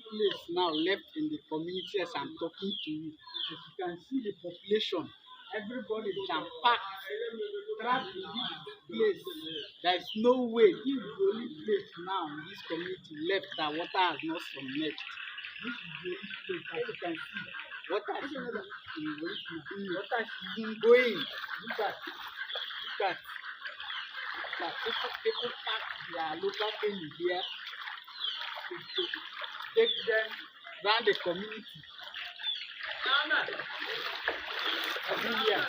place now left in the community as I'm talking to you. As you can see the population, everybody can pack, trapped in this place. There is no way. This is the only place now in this community left that water has not submerged. This is the only place, as you can see. Water is even going. Look at. People pack their local things here to take them around the community. Everywhere.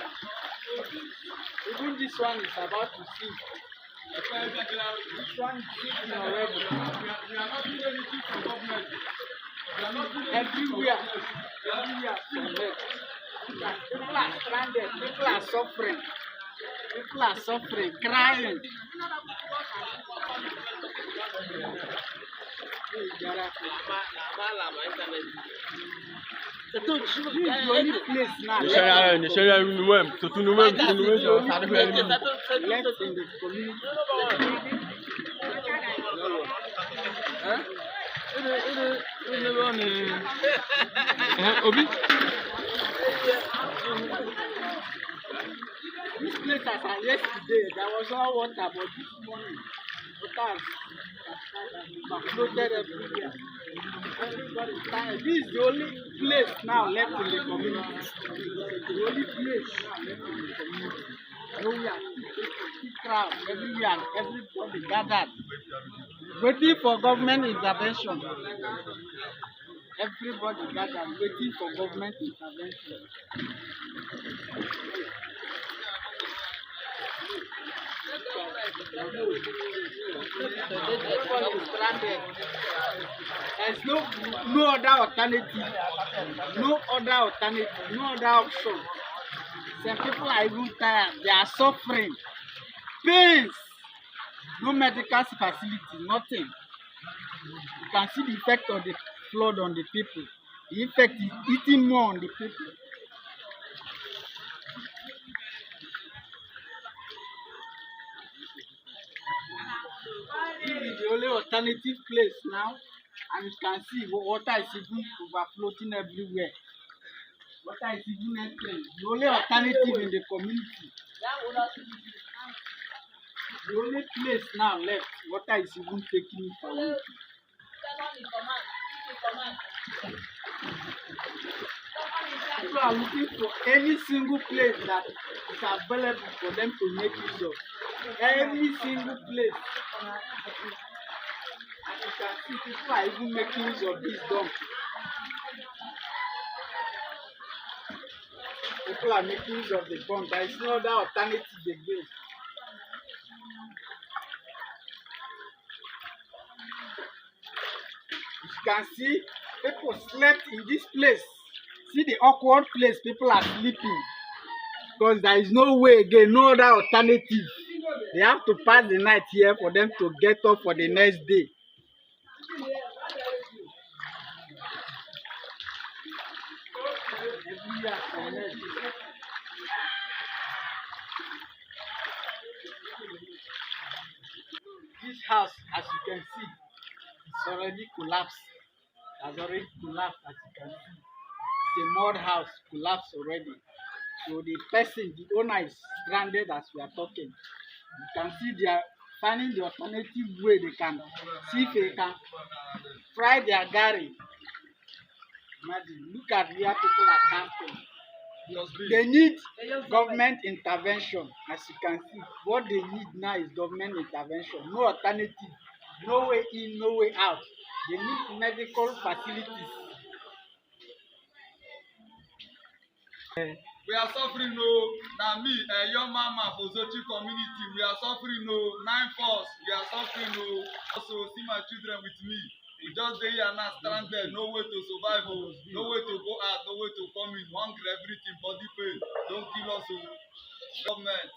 Even this one is about to sink. This one is sinking already. Everywhere. People are stranded. People are suffering. People are suffering, crying. This is the only place now left in the community. This place as yesterday, there was no water, but this morning, water has floated everywhere. Everybody is tired. This is the only place now left in the community. The only place now left in the community. Nowhere, big crowd everywhere, everybody gathered, waiting for government intervention. Everybody gathered, waiting for government intervention. Everybody is stranded. There's no other alternative. No other alternative. No other option. Some people are even tired. They are suffering. Pains. No medical facility. Nothing. You can see the effect of the flood on the people. The effect is eating more on the people. This is the only alternative place now, and you can see water is even overflowing everywhere. Water is even entering. The only alternative in the community. The only place now left, water is even taking it away. People are looking for any single place that is available for them to make use of. Every single place. As you can see, people are even making use of this dump. People are making use of the pump. There is no other alternative again. You can see people slept in this place. See the awkward place people are sleeping. Because there is no way again, no other alternative. They have to pass the night here for them to get up for the next day. This house, as you can see, it's already collapsed. It has already collapsed, as you can see. It's a mud house, collapsed already. So the person, the owner is stranded as we are talking. You can see they are finding the alternative way they can see if they can fry their garri. Imagine, look at where people are camping. They need government intervention. As you can see, what they need now is government intervention. No alternative, no way in, no way out. They need medical facilities. We are suffering, no. Now me, a young mama for Ozochi community, we are suffering, no. 9 force, we are suffering, no. Also, see my children with me. We just stay here now, stranded, no way to survive, no way to go out, no way to come in, hunger, everything, body pain. Don't kill us, government.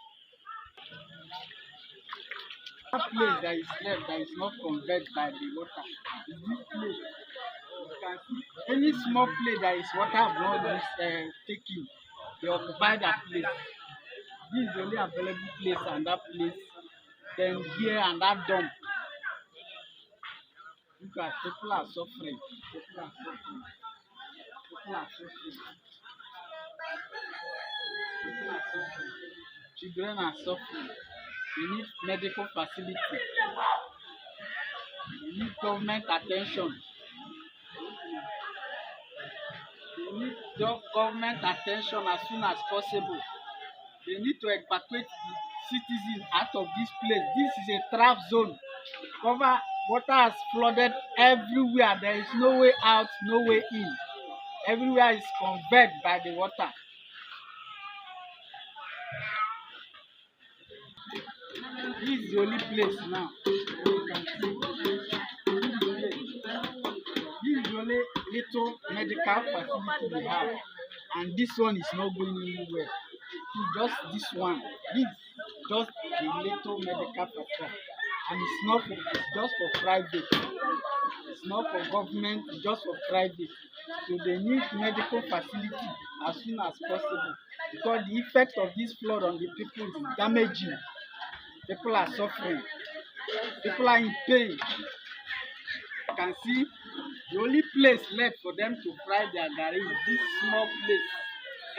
That place that is left that is not converted by the water is this place. You can see any small place that is water blood is taking, they occupy that place. This is the only available place, and that place, then here and that dump. Look at people are suffering. People are suffering. People are suffering. People are suffering. Children are suffering. We need medical facility. We need government attention. We need government attention as soon as possible. They need to evacuate the citizens out of this place. This is a trap zone. Water has flooded everywhere. There is no way out, no way in. Everywhere is covered by the water. This is the only place now. You can see. This is the only little medical facility we have. And this one is not going anywhere. Just this one. This is just a little medical facility. And it's not for, it's just for private. It's not for government, it's just for private. So they need medical facility as soon as possible. Because the effect of this flood on the people is damaging. People are suffering. People are in pain. You can see the only place left for them to fry their garri is this small place.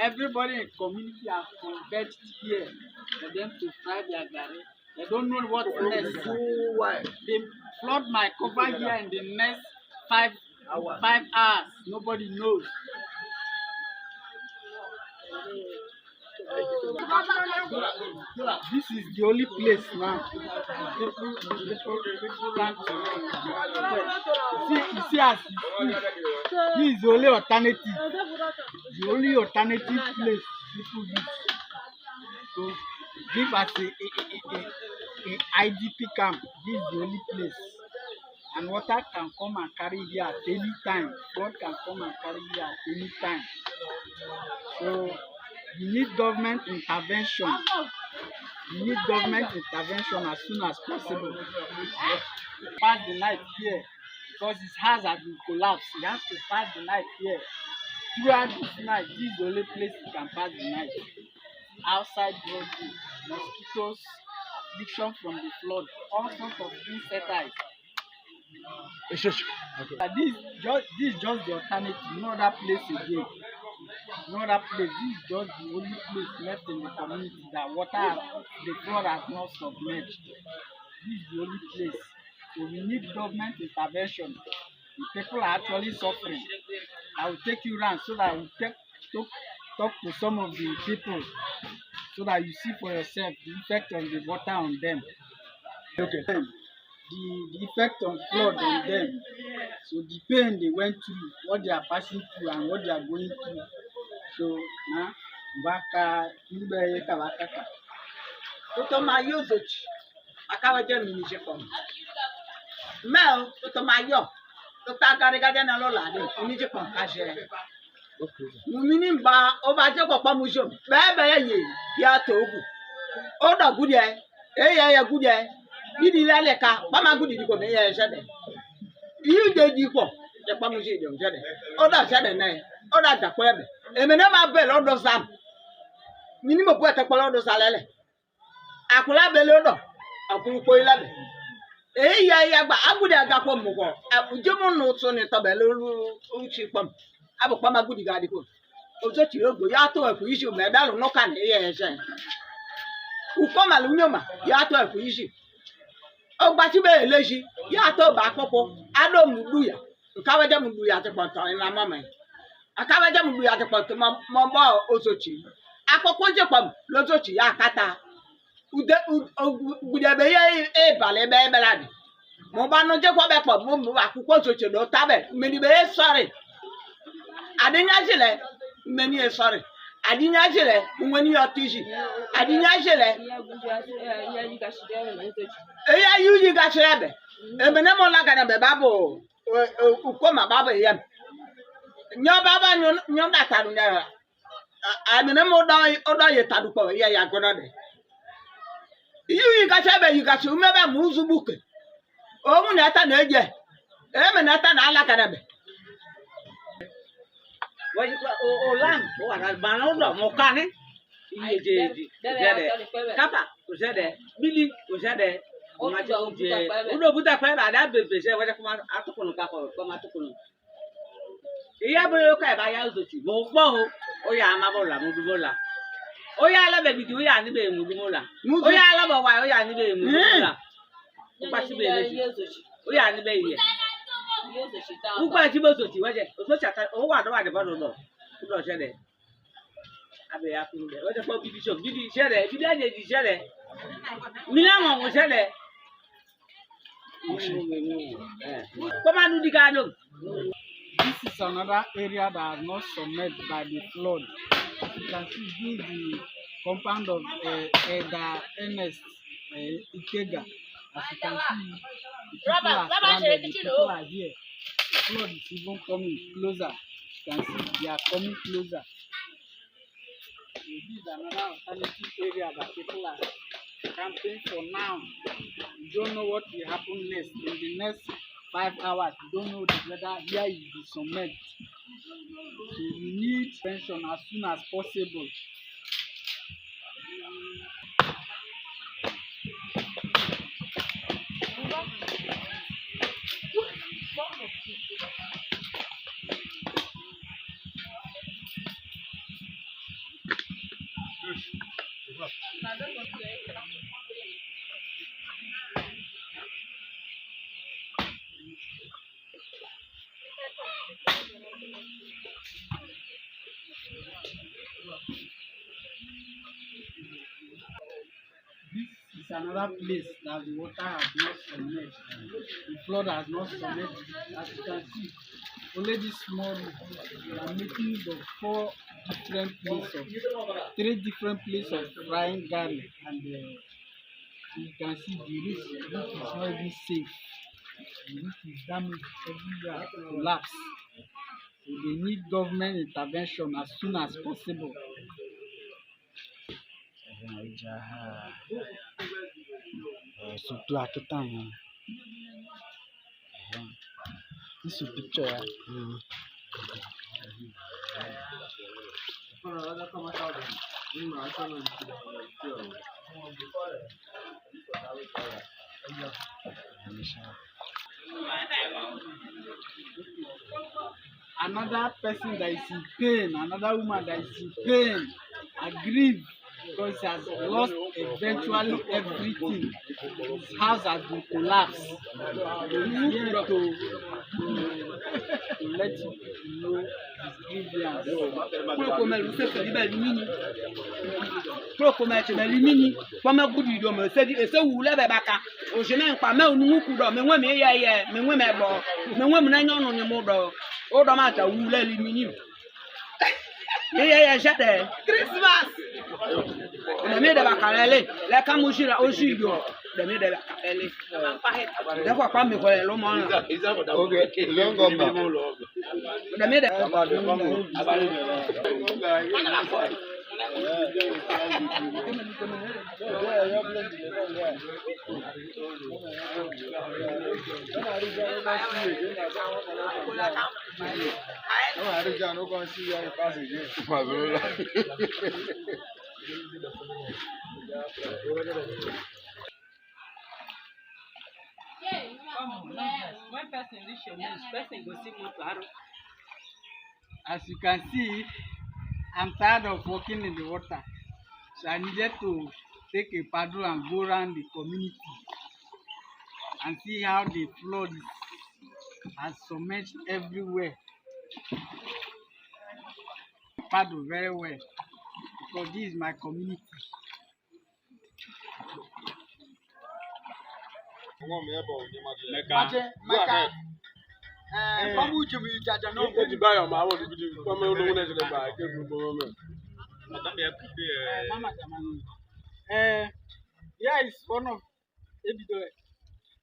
Everybody in the community has converged here for them to fry their garri. They don't know what next. The flood might cover here in the next 5 hours. Nobody knows. This is the only place now. People run to. You see as this is the only alternative. The only alternative place people use to give us a IDP camp. This is the only place. And water can come and carry here at any time. God can come and carry here at any time. So you need government intervention. You need government intervention as soon as possible. Pass the night here because his house has been collapsed. He has to pass the night here. Throughout this night, this is the only place he can pass the night. Outside roading, mosquitoes, affliction from the flood, all sorts of insects. Okay. This is just the alternative, no other place again. No other place. This is just the only place left in the community that the flood has not submerged. This is the only place. So we need government intervention. The people are actually suffering. I will take you around so that I will talk to some of the people so that you see for yourself the effect of the water on them. Okay. The effect of flood on them. So the pain they went through, what they are passing through and what they are going through. So now, Toto mayo Ozochi. Akawa je mi je kom. Mel toto mayo. Toto agariga na lola de mi je kom ka je. Mumini ba o ba je popo mu jo. Be ye ya to ogu. O da gudi e. Ya gudi e. Bidi lele ka, ba ma gudi di ko me ye je de. Yu de di ko, je pa mu je de je de. O da je de na e. O da da ko ebe. Emene ma be lo do sam. Minimo po te ko lo do salele. Akula bele odo akuru ko ilabe ya gba agudi agakwo mugo abujemu no to ni to bele uchi pam abukwa magudi ga diko Ozochi ogo ya to eku isi me dalu no kan ye ese uko malu nyoma ya to eku isi ogba ti be eleji ya to ba popo ado mudu ya nkawaje mudu ya te ponto ina mama akawaje mudu ya te ponto mo bo Ozochi akoko je pam l'Ozochi ya kata Udebe ye bale be beladi. Mo ba no je ko be po mo akukwo Ozochi do tabe. Meni be sorry. Adinya jile meni e sorry. Adinya jile nwani otiji. Adinya jile. Ya yuji gashirebe. Emene mo la kana be babo ukoma babo yem. Nyo baba nyo dataru nya. Amene mo odo ye tadu po ya gona de. You got you remember Muzu book. Oh, Munata Naja. Emanata Alakanabe. What you call land? What Albano, Mocane? Kappa was there, Billy was there, Uno buta kwa na da bebe je wa kuma atukunu ka ko ma atukunu. Iya bo yo ka ba ya Ozochi. Mo po o ya ma bo la mo du bo la. O ya la be bi o ya ni be mu du mo la. O ya la bo wa o ya ni be mu du mo la. O pa si be le. O ya ni be ye. U pa ti bo Ozochi wa je. Ozochi ata o wa do wa de bo do. U do se de. Abe ya kuru de. O de fo bibi so bibi se de. Bibi a je di se de. Mi na mo se de. This is another area that has not submerged by the flood. You can see this is the compound of Elder Ernest Ikega. As you can see, the people are stranded, the people are here. The flood is even coming closer. You can see they are coming closer. So this is another alternative area that people are camping for now. You don't know what will happen next. In the next 5 hours, you don't know the weather here will be submerged. So we need attention as soon as possible. This is another place that the water has not submerged. The flood has not submerged. As you can see, only this small we are making the 4 different places of 3 different places of frying garlic, and you can see the roof is not even safe. The roof is damaged everywhere, collapsed. So they need government intervention as soon as possible. Surtout à tout temps. This is picture. Another person that is in pain, another woman that is in pain, aggrieved because he has lost eventually everything. His house has been collapsed. He is here to let you know his grievance. Christmas. The made of Bacarelli, like a mushira or shigo. The made of Bacarelli. That's what come before a long okay, long gone. The made when person reach your news, person go see motor. As you can see, I'm tired of walking in the water. So I needed to take a paddle and go around the community and see how the flood has submerged everywhere. Paddle very well because this is my community.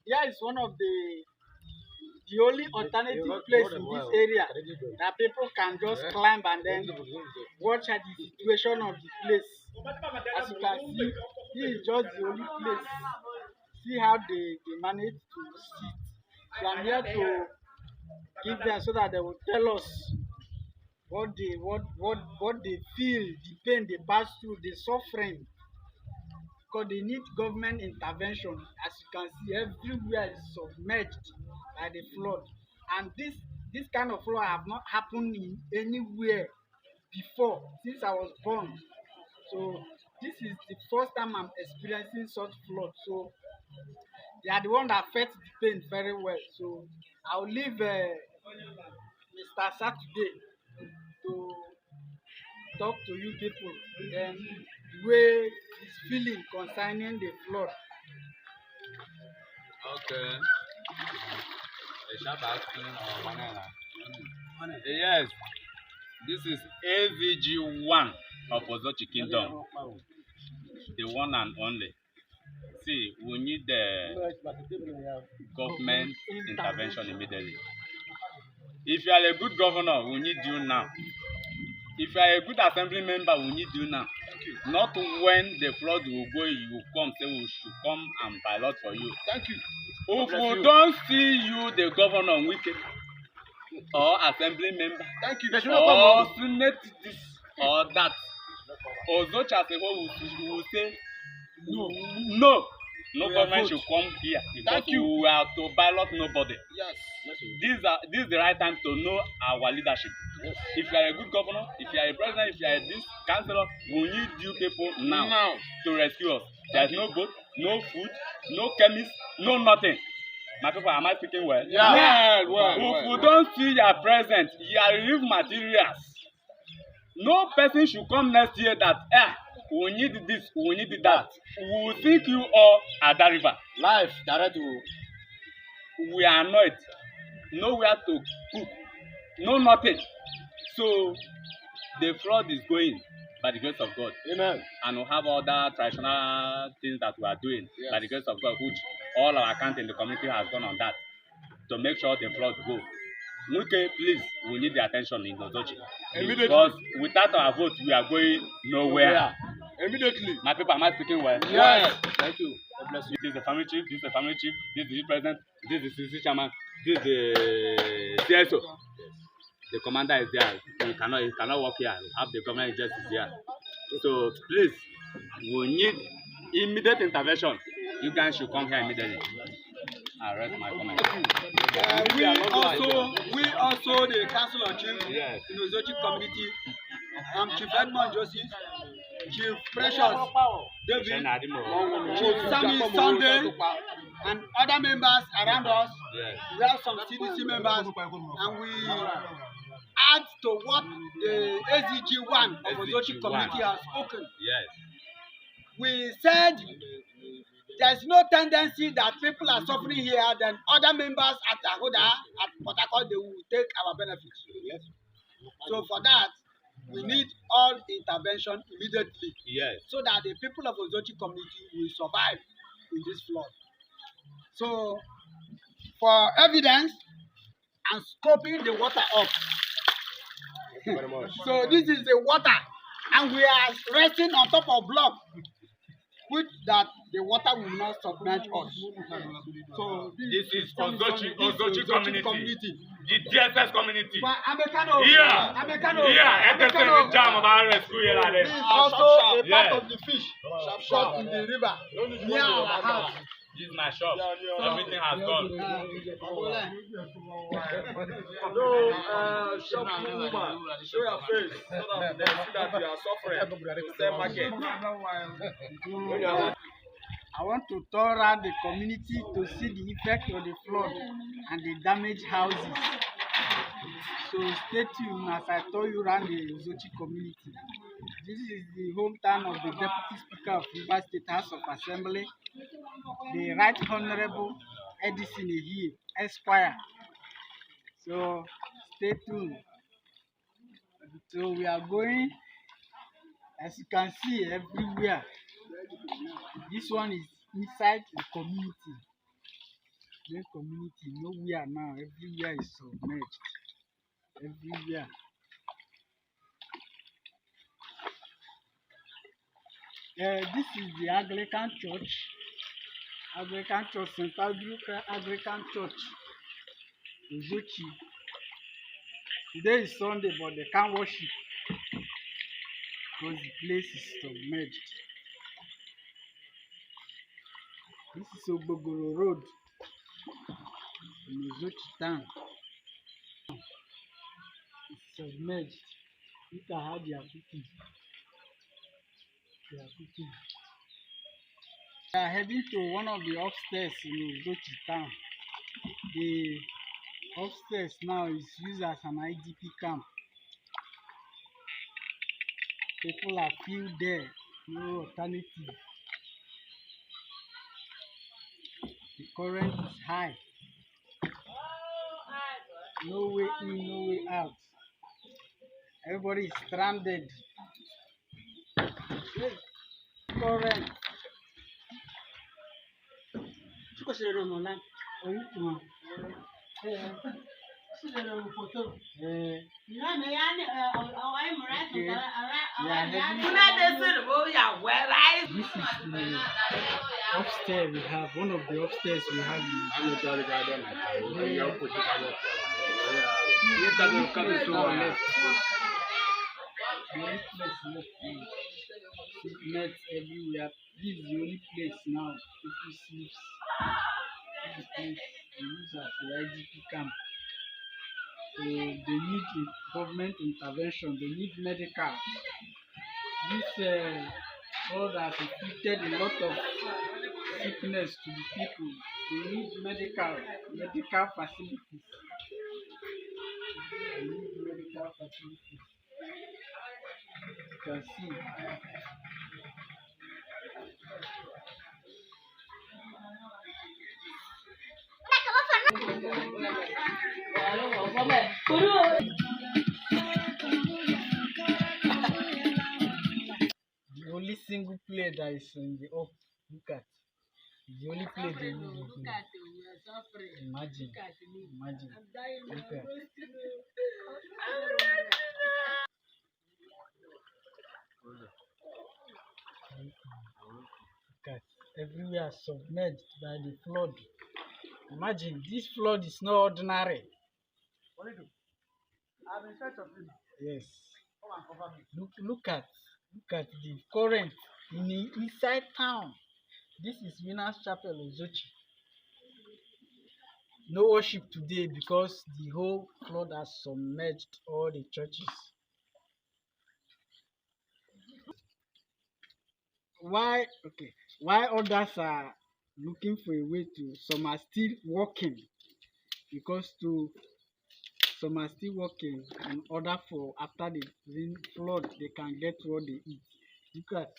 Here is one of the only alternative place in this area that people can just climb and then watch at the situation of the place. As you can see, this is just the only place. See how they manage to sit. So I'm here to give them so that they will tell us what they feel, the pain they pass through, the suffering because they need government intervention. As you can see, everywhere is submerged by the flood, and this kind of flood have not happened in anywhere before since I was born. So this is the first time I'm experiencing such flood. So they are the one that felt the pain very well. So I'll leave Mr. Saturday to talk to you people, then the way he's feeling concerning the flood. Okay. Yes, this is AVG1 of Ozochi Kingdom, the one and only. See, we need the government intervention immediately. If you are a good governor, we need you now. If you are a good assembly member, we need you now. Not when the flood will go, you will come, say we should come and ballot for you. Thank you. If we don't see you, the governor, wicked, or assembly member, Thank you. or senate this or that, Ozochi as a whole will say no. No government should come here because Thank you. we are to ballot nobody. Yes. This is the right time to know our leadership. Yes. If you are a good governor, if you are a president, if you are this councillor, we need you people now to rescue us. There's no boat, no food, no chemist, no nothing. My people, am I speaking well? Yeah. If we don't see your present, your relief materials, no person should come next year that we need this, we need that. We will think you all at that river. Life direct to. We are annoyed. Nowhere to cook. No nothing. So the flood is going by the grace of God. Amen. And we have other traditional things that we are doing by the grace of God, which all our account in the community has gone on that to make sure the flood go. Muke, please, we need the attention in Ozochi. Immediately. Because without our vote, we are going nowhere. Immediately. My people, am I speaking well? Yes. Thank you. God bless you. This is the family chief, this is the family chief, this is the president, this is the CC chairman, this is the CSO. The commander is there. He cannot work here. We have the government justice here. So please, we need immediate intervention. You guys should come here immediately. I rest my comment. We also the council of chiefs Yes. in Ozochi community. Chief Edmond Joseph, Chief Precious David, Chief Sammy Sunday, and other members around us. Yes. We have some CDC members, and we add to what the AZG1 of Ozochi community has spoken. Yes. We said there's no tendency that people are suffering here, then other members at Ahoda, at Port Harcourt, they will take our benefits. Yes. So for that, we need all intervention immediately. Yes. So that the people of Ozochi community will survive in this flood. So for evidence and scoping the water up. Thank you very much. So this is the water, and we are resting on top of block, which that the water will not submerge us. So This is Ozochi community. The But DSS community. Amekano, Yeah. Amekano, jam about rescue here like this this. is also a part Yeah. of the fish caught in the river near our house. This is my shop. Everything has gone. Shop woman, show your face so that they see that you are suffering. Sell market. I want to tour around the community to see the effect of the flood and the damaged houses. So stay tuned as I tour you around the Ozochi community. This is the hometown of the Deputy Speaker of Rivers State House of Assembly, the Right Honorable Edison Ehie, Esquire. So stay tuned. So we are going, as you can see, everywhere. This one is inside the community. The community, nowhere now, everywhere is submerged. Everywhere. This is the Anglican Church. St. Andrew Anglican Church, Ozochi. Today is Sunday, but they can't worship because the place is submerged. Ogbogoro Road in Ozochi town. It's submerged. Look at how they are cooking. They are cooking. We are heading to one of the upstairs in Ozochi town. The upstairs now is used as an IDP camp. People are few there, no alternative. The current is high. No way in, no way out. Everybody is stranded. Current. This is the upstairs we have. One of the upstairs we have. Nets everywhere. This is the only place now people sleep. This is the place they use as the IDP camp. So they need government intervention. They need medical. This flood has inflicted a lot of sickness to the people. They need medical facilities. They need medical facilities. You can see. The only single plate that is in the up, look at. The only plate they use is imagine. Look at. Look at. Everywhere submerged by the flood. Imagine, this flood is not ordinary. Yes. Look at the current inside town. This is Winners Chapel, Ozochi. No worship today because the whole flood has submerged all the churches. Why others are looking for a way to, some are still working because some are still working in order for after the flood they can get what they eat. Look at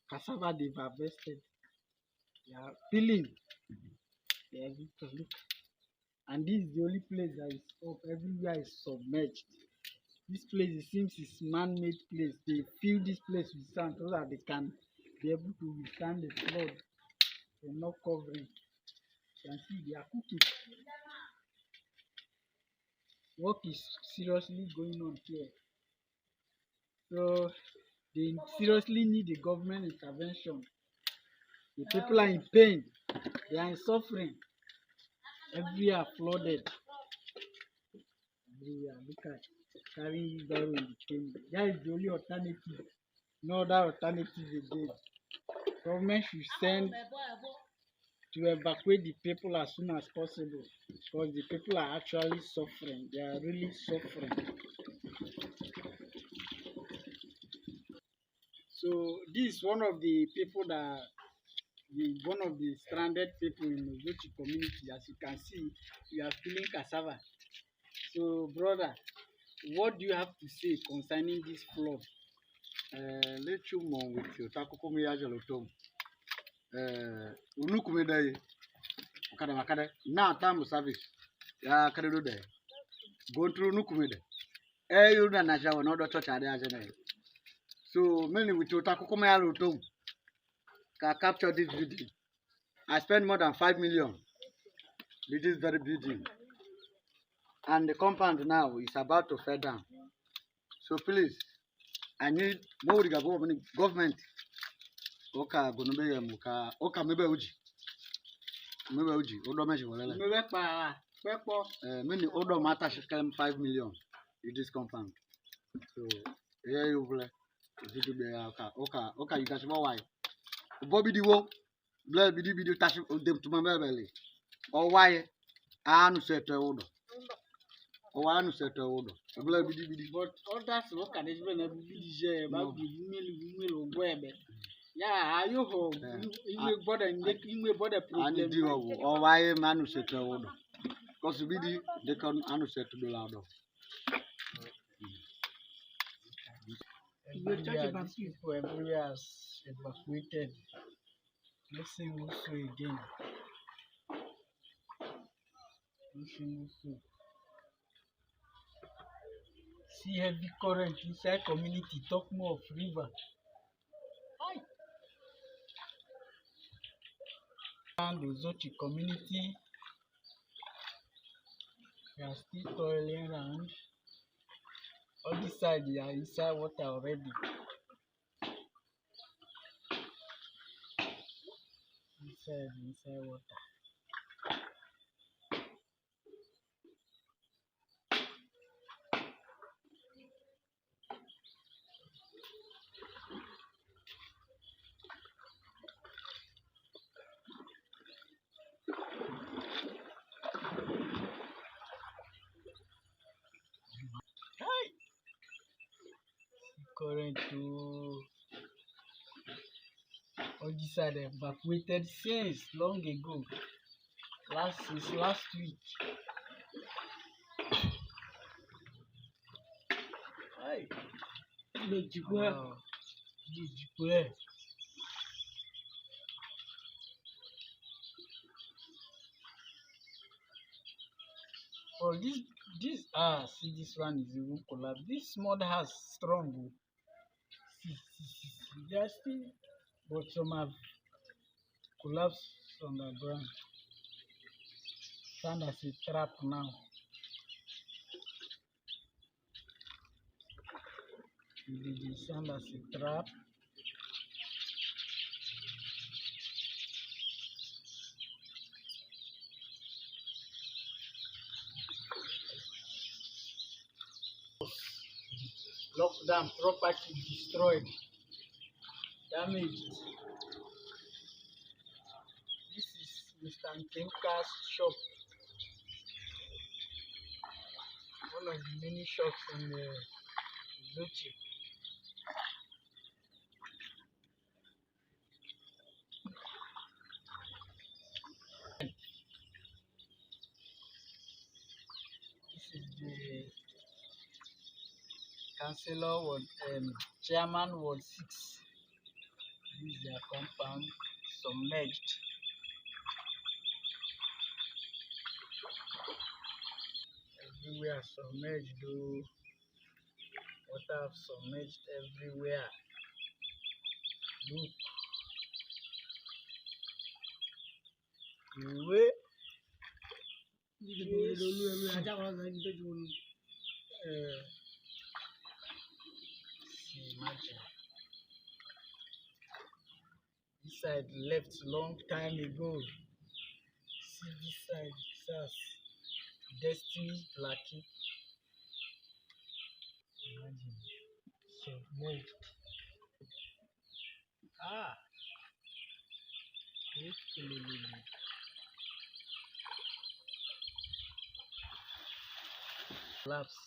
cassava they've harvested. They are peeling. They are look. And this is the only place that is up. Everywhere is submerged. This place, it seems, is man-made place. They fill this place with sand so that they can be able to withstand the flood. They're not covering. You can see they are cooking. Work is seriously going on here. So they seriously need the government intervention. The people are in pain. They are in suffering. Everywhere flooded. Everywhere. Look at carrying wheelbarrow in the cane. That is the only alternative. No other alternative again. Government should send to evacuate the people as soon as possible because the people are actually suffering. They are really suffering. So this is one of the people that one of the stranded people in the Ozochi community. As you can see, we are peeling cassava. So brother, what do you have to say concerning this flood? Let you know with you. Takukumi Ajalotom. Unukumide. Makade. Now time service. Ya kadedo de. Go through Nukumide. You na naja wa no do church ade ajene. So mainly with you Takukumi Ajalotom. Can capture this building. I spent more than 5 million with this very building. And the compound now is about to fall down. So please, I need more government. Oka gonome muka oka mebe uji. Odo meji wolele. Mebe pa pepo. Many odo mata should claim 5 million with this compound. So here you play. Oka you guys why? Bobby Diwo Blood bidi touch them to my belly. Or why? I set a order. Or I set a order. Blood bidi. But others look at it when a BJ about will web. Yeah, you hope you bought and you bought a I need you or why man set a order. Because bidi they can answer to the ladder. Everywhere, these people everywhere has evacuated. No single soul again. No single soul. See heavy current inside community. Talk more of river. And Ozochi community, we are still toiling around. On this side, they are inside water already. Inside water. Current to on this side evacuated since long ago. Since last week. Hi. Wow. For this see this one is even collapsed. This mud has strong. See, they are still, but some have collapsed on the ground. Stand as a trap now. They stand as a trap. Locked down, property destroyed, damaged. This is Mr. Nkemka's shop. One of the many shops in Ozochi. This is the Councillor Ward, Chairman Ward 6. This is their compound, submerged. Everywhere submerged, though. Water have submerged everywhere. Look. Imagine. This side left long time ago. See this side, SAS. Destiny Blackie. Imagine. Submerged. Collapse.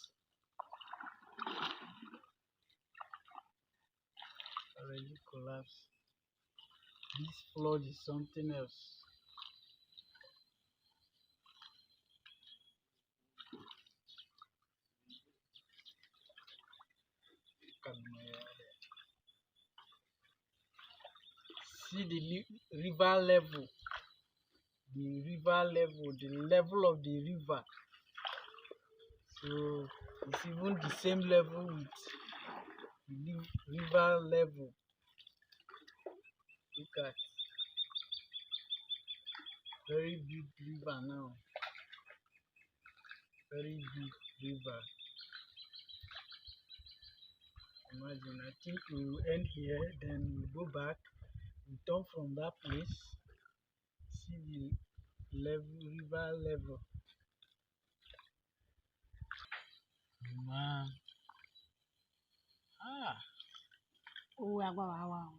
Already collapsed. This flood is something else. See the river level. The level of the river. So it's even the same level with the river level. Look at very big river now. Very big river. Imagine, I think we will end here, then we'll go back, we turn from that place, see the river level. Man. Oh, wow.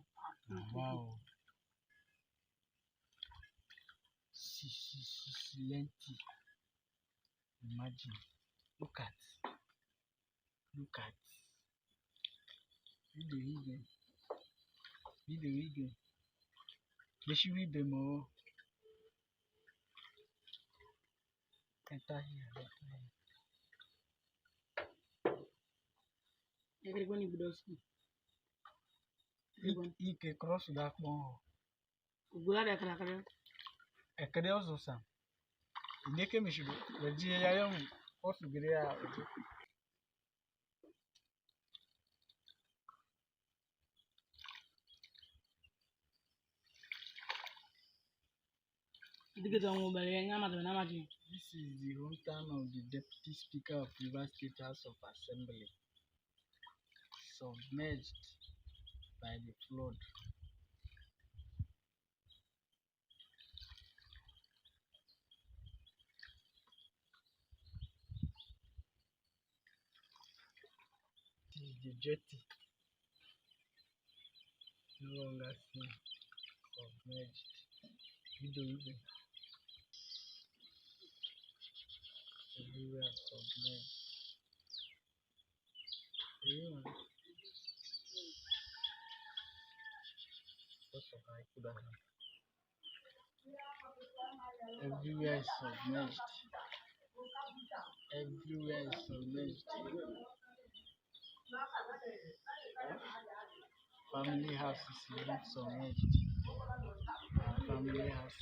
plenty. Imagine. Look at. Video. They should be more. Enter here. Everybody would also. He can cross that more. Gula da kala. Ekade also sam. Ndeke mishibu. Waji ya young. Osu girea. This is the hometown of the Deputy Speaker of Rivers State House of Assembly, submerged by the flood. This is the jetty, no longer seen, submerged. Everywhere submerged. Everywhere is submerged. Family house is even submerged. Family house.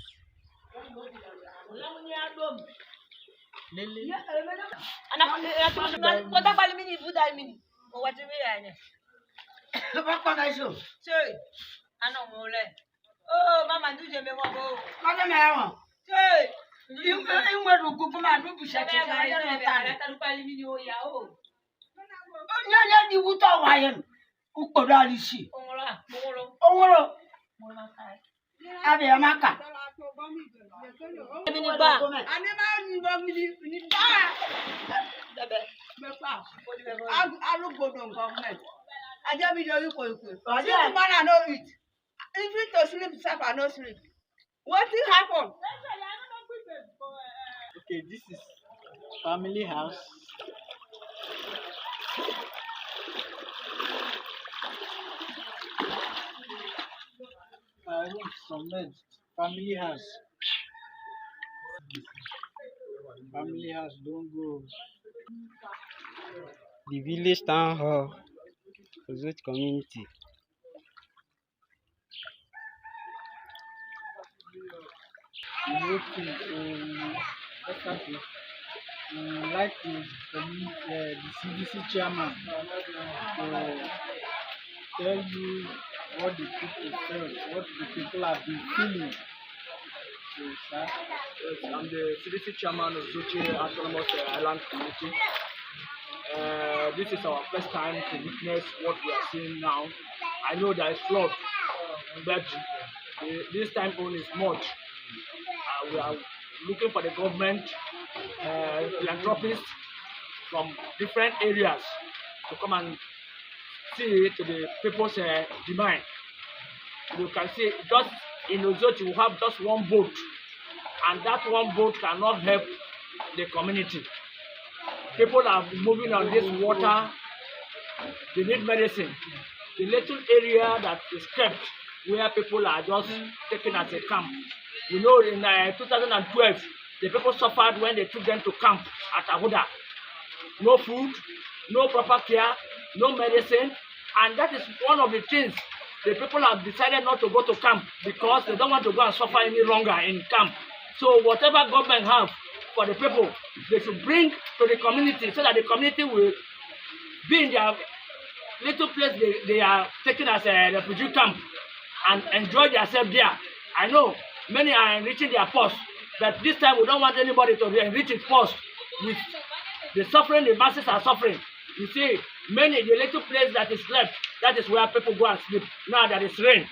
Lily. Oh, Mama, do you remember? You even to sleep, self and no sleep. What will happen? Okay, this is family house. Submerged. Family house. Family house, don't go. The village town hall, Ozochi community. Like the CDC chairman to tell you what the people felt, what the people have been feeling. So, sir, Yes, I'm the CDC chairman of Ozochi Autonomous Island Community. This is our first time to witness what we are seeing now. I know there is flood, but this time only is much. We are looking for the government, philanthropists from different areas to come and see to the people's demand. You can see just in Ozochi we have just one boat, and that one boat cannot help the community. People are moving on this water, they need medicine. The little area that is kept where people are just taken as a camp. You know, in 2012, the people suffered when they took them to camp at Ahuda. No food, no proper care, no medicine, and that is one of the things the people have decided not to go to camp because they don't want to go and suffer any longer in camp. So whatever government have for the people, they should bring to the community so that the community will be in their little place they are taken as a refugee camp and enjoy themselves there. I know many are enriching their post, but this time we don't want anybody to enrich his post with the suffering the masses are suffering. You see, many the little place that is left, that is where people go and sleep. Now that it's rain,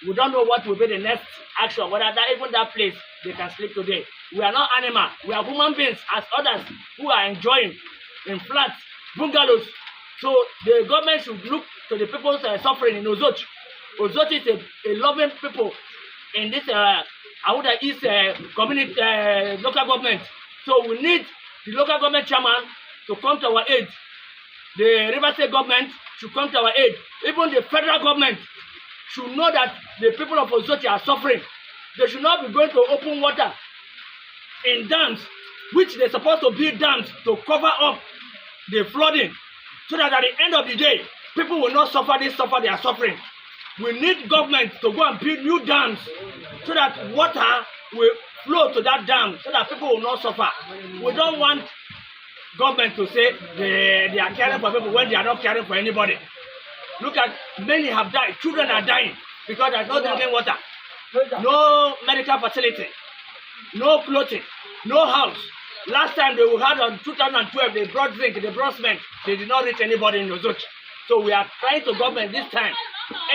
we don't know what will be the next action, whether that even that place they can sleep today. We are not animal, we are human beings as others who are enjoying in flats, bungalows. So the government should look to the people's suffering in Ozochi. Ozochi is a loving people in this Awuda East community local government. So we need the local government chairman to come to our aid. The River State government should come to our aid. Even the federal government should know that the people of Ozochi are suffering. They should not be going to open water in dams, which they're supposed to build dams to cover up the flooding, so that at the end of the day, people will not suffer this suffer they are suffering. We need government to go and build new dams so that water will flow to that dam, so that people will not suffer. We don't want government to say they are caring for people when they are not caring for anybody. Look at, many have died, children are dying because there's no drinking water, no medical facility, no clothing, no house. Last time they had on 2012, they brought drink, they brought cement, they did not reach anybody in Ozochi. So we are trying to government this time.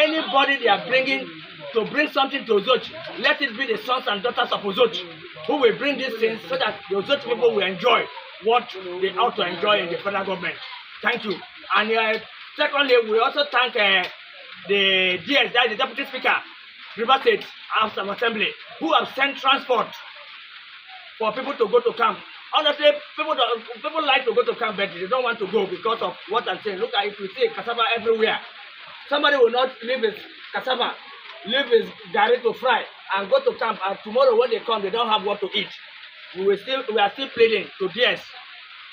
Anybody they are bringing to bring something to Ozochi, let it be the sons and daughters of Ozochi who will bring these things so that the Ozochi people will enjoy what they ought to enjoy in the federal government. Thank you. And secondly, we also thank the DS, that is the Deputy Speaker, River State House of Assembly, who have sent transport for people to go to camp. Honestly, people like to go to camp, but they don't want to go because of what I'm saying. Look at it, you see cassava everywhere. Somebody will not leave his cassava, leave his garri to fry, and go to camp. And tomorrow when they come, they don't have what to eat. We are still pleading to DS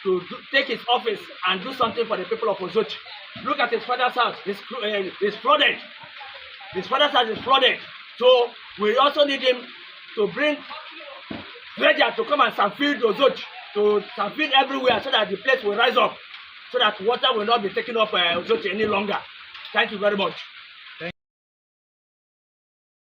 to take his office and do something for the people of Ozochi. Look at his father's house. It's flooded. His father's house is flooded. So we also need him to bring dredger to come and sanfeed Ozochi, to sanfeed everywhere, so that the place will rise up, so that water will not be taking up Ozochi any longer. Thank you very much.